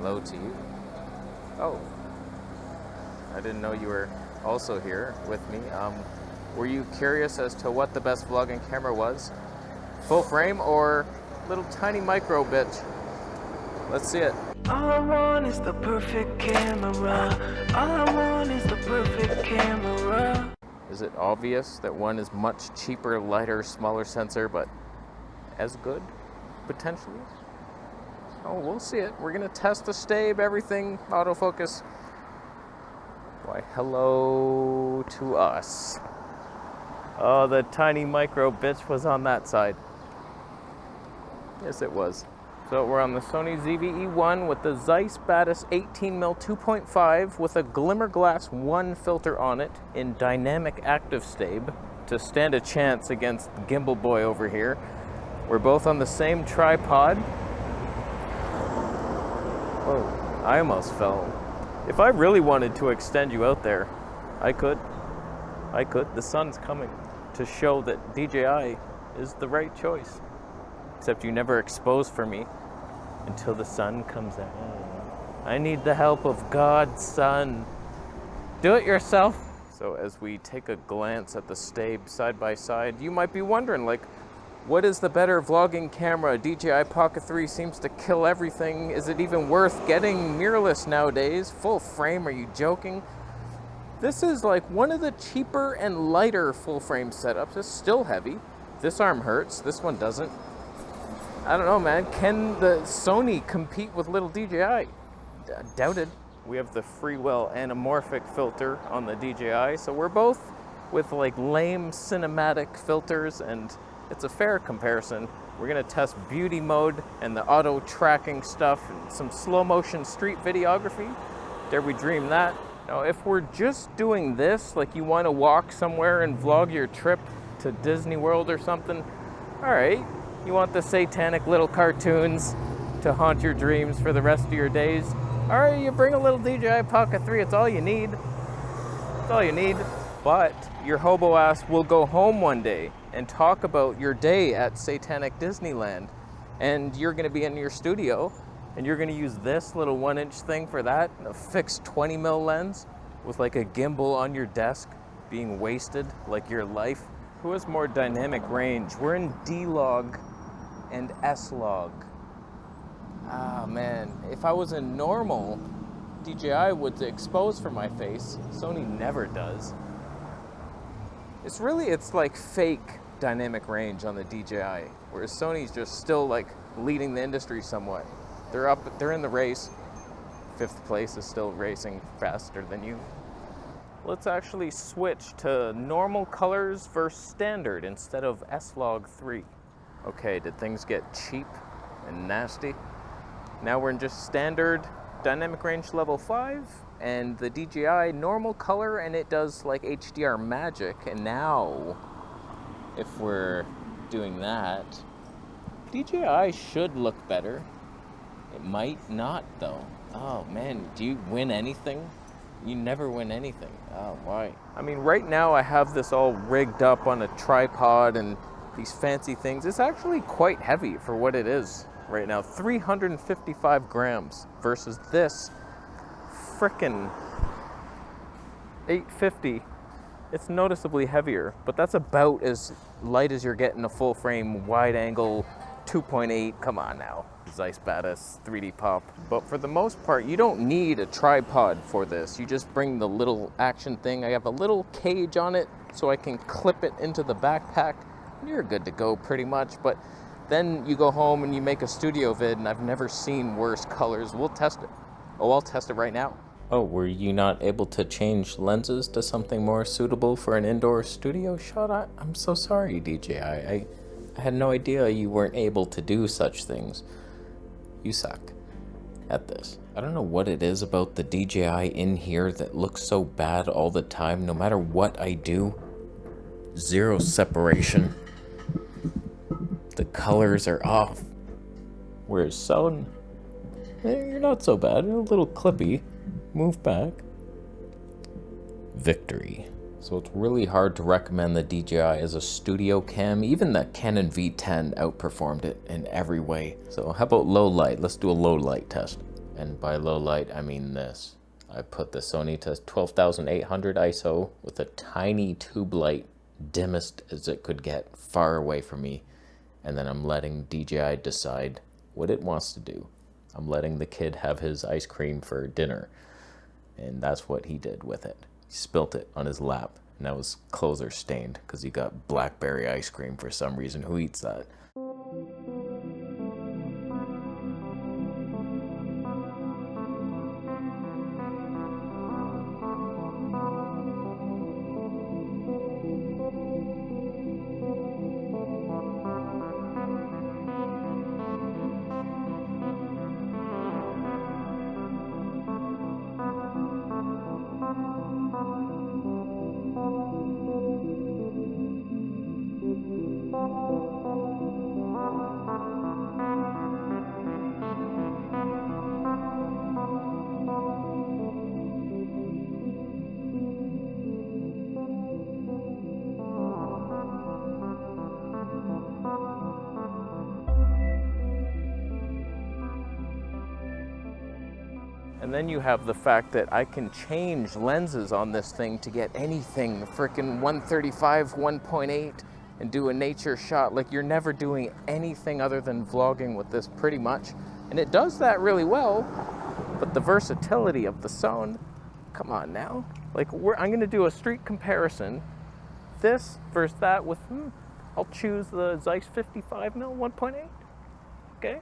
hello to you. Oh, I didn't know you were also here with me. Were you curious as to what the best vlogging camera was? Full frame or little tiny micro bitch? Let's see it. All I want is the perfect camera. All I want is the perfect camera. Is it obvious that one is much cheaper, lighter, smaller sensor, but as good, potentially? Oh, we'll see it. We're gonna test the stabe, everything, autofocus. Why, hello to us. Oh, the tiny micro bitch was on that side. Yes, it was. So we're on the Sony ZVE1 with the Zeiss Batis 18mm 2.5 with a Glimmer Glass 1 filter on it in dynamic active stabe to stand a chance against Gimbal Boy over here. We're both on the same tripod. Whoa, I almost fell. If I really wanted to extend you out there, I could. The sun's coming to show that DJI is the right choice. Except you never expose for me until the sun comes out. I need the help of God's sun. Do it yourself. So as we take a glance at the stabe side by side, you might be wondering, like, what is the better vlogging camera? DJI Pocket 3 seems to kill everything. Is it even worth getting mirrorless nowadays? Full frame, are you joking? This is like one of the cheaper and lighter full frame setups. It's still heavy. This arm hurts, this one doesn't. I don't know, man. Can the Sony compete with little DJI? Doubted. We have the Freewell anamorphic filter on the DJI, so we're both with like lame cinematic filters, and it's a fair comparison. We're gonna test beauty mode and the auto tracking stuff and some slow motion street videography. Dare we dream that? Now, if we're just doing this, like you wanna walk somewhere and vlog your trip to Disney World or something, all right. You want the satanic little cartoons to haunt your dreams for the rest of your days? All right, you bring a little DJI Pocket 3, it's all you need. It's all you need. But your hobo ass will go home one day and talk about your day at Satanic Disneyland. And you're gonna be in your studio and you're gonna use this little 1-inch thing for that, a fixed 20mm lens with like a gimbal on your desk being wasted like your life. Who has more dynamic range? We're in D-Log and S-Log. Ah, man. If I was in normal, DJI would expose for my face. Sony never does. It's like fake dynamic range on the DJI, whereas Sony's just still like leading the industry somewhat. They're in the race. 5th place is still racing faster than you. Let's actually switch to normal colors versus standard instead of S-Log 3. Okay, did things get cheap and nasty? Now we're in just standard dynamic range level 5 and the DJI normal color, and it does like HDR magic. And now, if we're doing that, DJI should look better. It might not though. Oh man, do you win anything? You never win anything. Oh, why? I mean, right now I have this all rigged up on a tripod and these fancy things. It's actually quite heavy for what it is right now. 355 grams versus this frickin' 850. It's noticeably heavier, but that's about as light as you're getting a full frame wide angle 2.8. Come on now. Zeiss Batis 3D pop. But for the most part, you don't need a tripod for this. You just bring the little action thing. I have a little cage on it so I can clip it into the backpack. You're good to go pretty much. But then you go home and you make a studio vid, and I've never seen worse colors. We'll test it. Oh, I'll test it right now. Oh, were you not able to change lenses to something more suitable for an indoor studio shot? I'm so sorry, DJI. I had no idea you weren't able to do such things. You suck at this. I don't know what it is about the DJI in here that looks so bad all the time. No matter what I do, zero separation. The colors are off. Whereas Sony, you're not so bad. A little clippy. Move back. Victory. So it's really hard to recommend the DJI as a studio cam. Even the Canon V10 outperformed it in every way. So how about low light? Let's do a low light test. And by low light, I mean this. I put the Sony to 12,800 ISO with a tiny tube light, dimmest as it could get, far away from me. And then I'm letting DJI decide what it wants to do. I'm letting the kid have his ice cream for dinner. And that's what he did with it. He spilt it on his lap. Now his clothes are stained because he got blackberry ice cream for some reason. Who eats that? And then you have the fact that I can change lenses on this thing to get anything, frickin' 135, 1.8, and do a nature shot. Like, you're never doing anything other than vlogging with this pretty much. And it does that really well, but the versatility of the Sony, come on now. Like, I'm gonna do a street comparison. This versus that with, I'll choose the Zeiss 55mm 1.8, okay?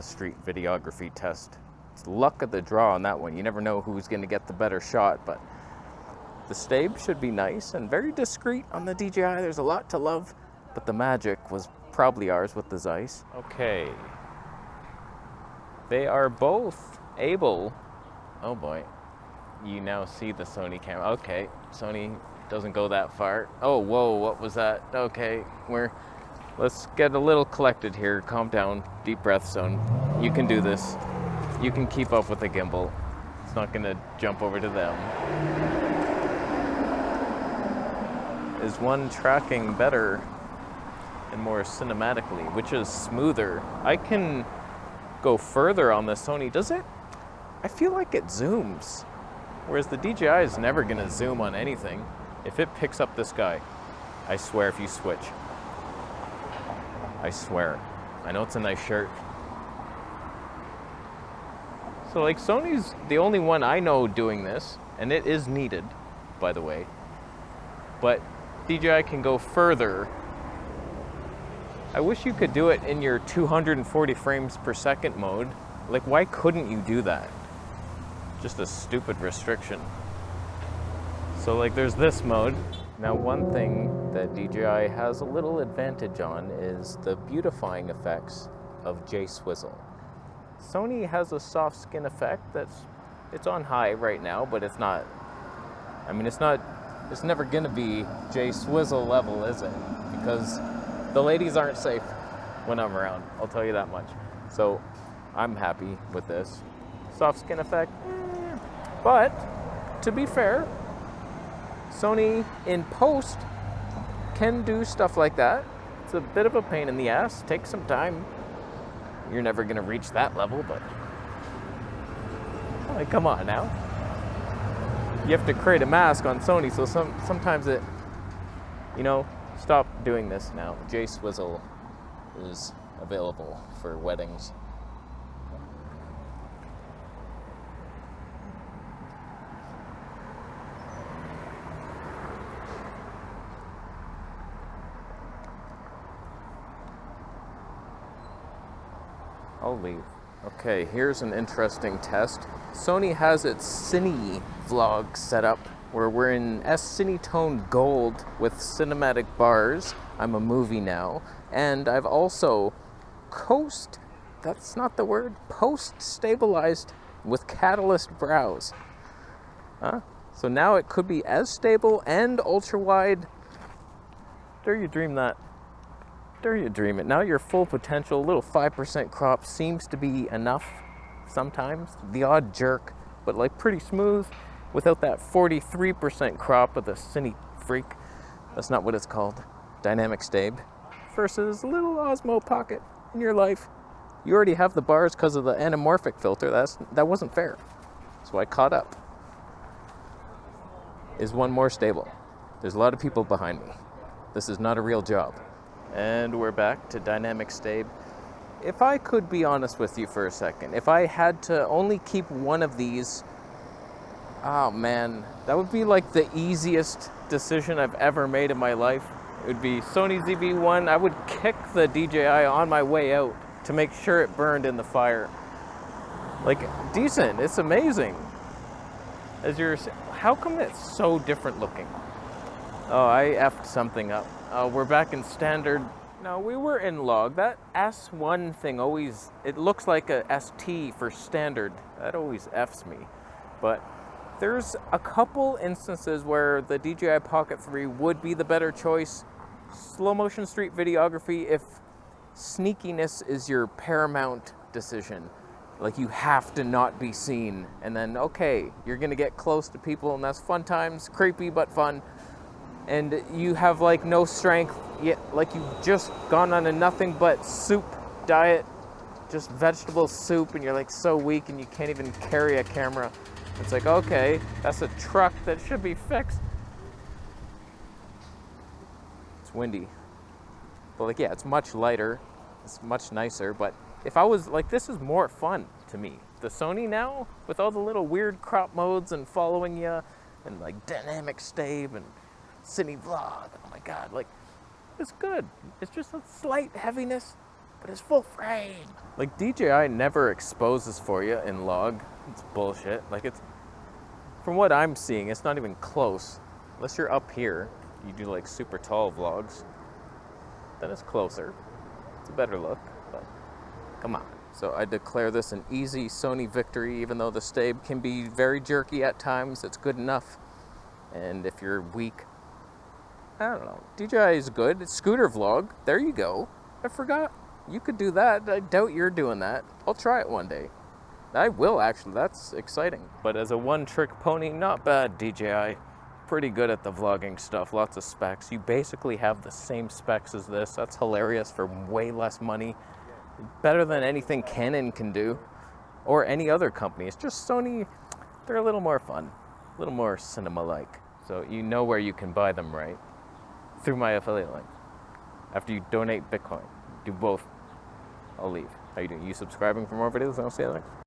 street videography test. It's luck of the draw on that one. You never know who's going to get the better shot, but the Stabe should be nice and very discreet on the DJI. There's a lot to love, but the magic was probably ours with the Zeiss. Okay. They are both able... Oh boy. You now see the Sony camera. Okay, Sony doesn't go that far. Oh, whoa, what was that? Okay, let's get a little collected here. Calm down. Deep breath, Son. You can do this. You can keep up with the gimbal. It's not gonna jump over to them. Is one tracking better and more cinematically, which is smoother? I can go further on the Sony. Does it? I feel like it zooms. Whereas the DJI is never gonna zoom on anything. If it picks up this guy, I swear if you switch. I swear. I know it's a nice shirt. So like Sony's the only one I know doing this, and it is needed, by the way. But DJI can go further. I wish you could do it in your 240 frames per second mode. Like, why couldn't you do that? Just a stupid restriction. So like there's this mode. Now one thing that DJI has a little advantage on is the beautifying effects of J-Swizzle. Sony has a soft skin effect it's on high right now, but it's not, I mean, it's never gonna be J-Swizzle level, is it? Because the ladies aren't safe when I'm around, I'll tell you that much. So I'm happy with this. Soft skin effect, but to be fair, Sony in post can do stuff like that. It's a bit of a pain in the ass, takes some time. You're never gonna reach that level, but like, come on now. You have to create a mask on Sony, so sometimes it, stop doing this now. J-Swizzle is available for weddings. I'll leave. Okay, here's an interesting test. Sony has its Cine vlog set up where we're in S-Cinetone Gold with cinematic bars. I'm a movie now. And I've also post-stabilized with Catalyst browse. So now it could be as stable and ultra-wide. Dare you dream that. Dare you dream it. Now your full potential, little 5% crop seems to be enough sometimes. The odd jerk, but like pretty smooth without that 43% crop of the Cine Freak. That's not what it's called. Dynamic Stabe versus a little Osmo Pocket in your life. You already have the bars because of the anamorphic filter. That wasn't fair. So I caught up. Is one more stable? There's a lot of people behind me. This is not a real job. And we're back to Dynamic Stabe. If I could be honest with you for a second, if I had to only keep one of these, oh man, that would be like the easiest decision I've ever made in my life. It would be Sony ZVE1. I would kick the DJI on my way out to make sure it burned in the fire. Like, decent, it's amazing. How come it's so different looking? Oh, I effed something up. We're back in standard. No, we were in log. That S1 thing always, it looks like a ST for standard. That always Fs me. But there's a couple instances where the DJI Pocket 3 would be the better choice. Slow motion street videography, if sneakiness is your paramount decision. Like, you have to not be seen. And then, okay, you're gonna get close to people and that's fun times, creepy but fun. And you have like no strength yet, like you've just gone on a nothing but soup diet, just vegetable soup, and you're like so weak and you can't even carry a camera. It's like, okay, that's a truck that should be fixed. It's windy. But like, yeah, it's much lighter, it's much nicer, but if I was like, this is more fun to me. The Sony now, with all the little weird crop modes and following you, and like Dynamic Stabe and Cine Vlog, oh my god, like, it's good. It's just a slight heaviness, but it's full frame. Like, DJI never exposes for you in log. It's bullshit. Like, it's, from what I'm seeing, it's not even close. Unless you're up here, you do like super tall vlogs, then it's closer. It's a better look, but come on. So I declare this an easy Sony victory, even though the Stabe can be very jerky at times. It's good enough. And if you're weak, I don't know. DJI is good. It's scooter vlog. There you go. I forgot. You could do that. I doubt you're doing that. I'll try it one day. I will, actually. That's exciting. But as a one-trick pony, not bad, DJI. Pretty good at the vlogging stuff. Lots of specs. You basically have the same specs as this. That's hilarious for way less money. Better than anything Canon can do. Or any other company. It's just Sony, they're a little more fun. A little more cinema-like. So you know where you can buy them, right? Through my affiliate link. After you donate Bitcoin. Do both. I'll leave. How you doing? You subscribing for more videos? I'll see you next.